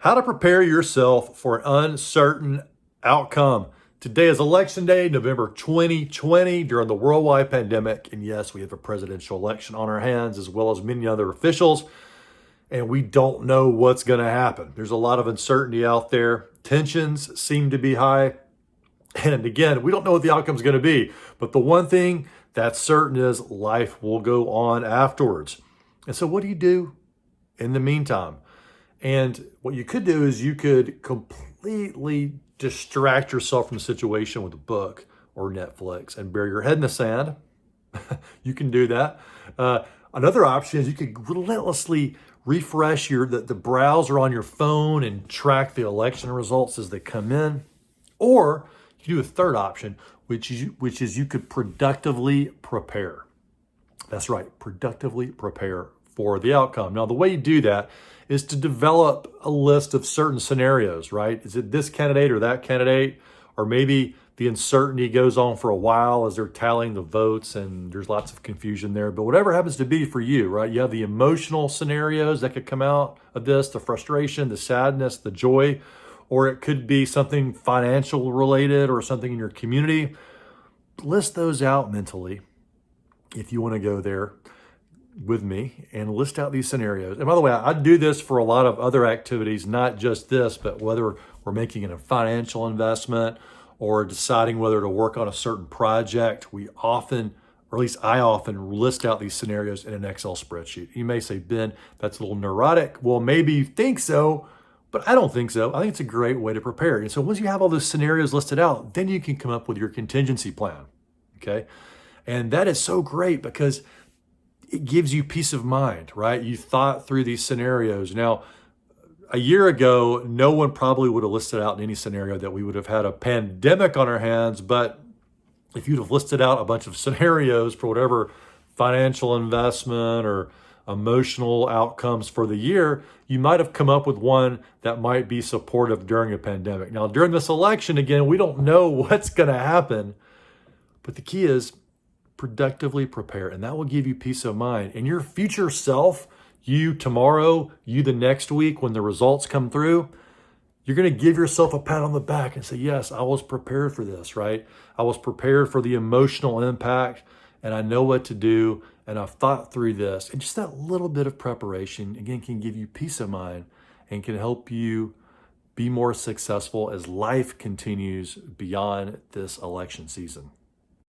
How to prepare yourself for an uncertain outcome. Today is election day, November 2020, during the worldwide pandemic. And yes, we have a presidential election on our hands, as well as many other officials. And we don't know what's going to happen. There's a lot of uncertainty out there. Tensions seem to be high. And again, we don't know what the outcome is going to be. But the one thing that's certain is life will go on afterwards. And so what do you do in the meantime? And what you could do is you could completely distract yourself from the situation with a book or Netflix and bury your head in the sand. You can do that. Another option is you could relentlessly refresh the browser on your phone and track the election results as they come in. Or you can do a third option, which is you could productively prepare. That's right, productively prepare for the outcome. Now, the way you do that is to develop a list of certain scenarios, right? Is it this candidate or that candidate? Or maybe the uncertainty goes on for a while as they're tallying the votes and there's lots of confusion there. But whatever happens to be for you, right? You have the emotional scenarios that could come out of this, the frustration, the sadness, the joy, or it could be something financial related or something in your community. List those out mentally if you want to go there with me and list out these scenarios. And by the way, I do this for a lot of other activities, not just this, but whether we're making a financial investment or deciding whether to work on a certain project, we often, or at least I often, list out these scenarios in an Excel spreadsheet. You may say, Ben, that's a little neurotic. Well, maybe you think so, but I don't think so. I think it's a great way to prepare. And so once you have all those scenarios listed out, then you can come up with your contingency plan, okay? And that is so great because it gives you peace of mind, right? You thought through these scenarios. Now, a year ago, no one probably would have listed out in any scenario that we would have had a pandemic on our hands. But if you'd have listed out a bunch of scenarios for whatever financial investment or emotional outcomes for the year, you might have come up with one that might be supportive during a pandemic. Now, during this election, again, we don't know what's going to happen. But the key is productively prepare, and that will give you peace of mind. And your future self, you tomorrow, you the next week, when the results come through, you're going to give yourself a pat on the back and say, yes, I was prepared for this, right? I was prepared for the emotional impact, and I know what to do, and I've thought through this. And just that little bit of preparation, again, can give you peace of mind and can help you be more successful as life continues beyond this election season.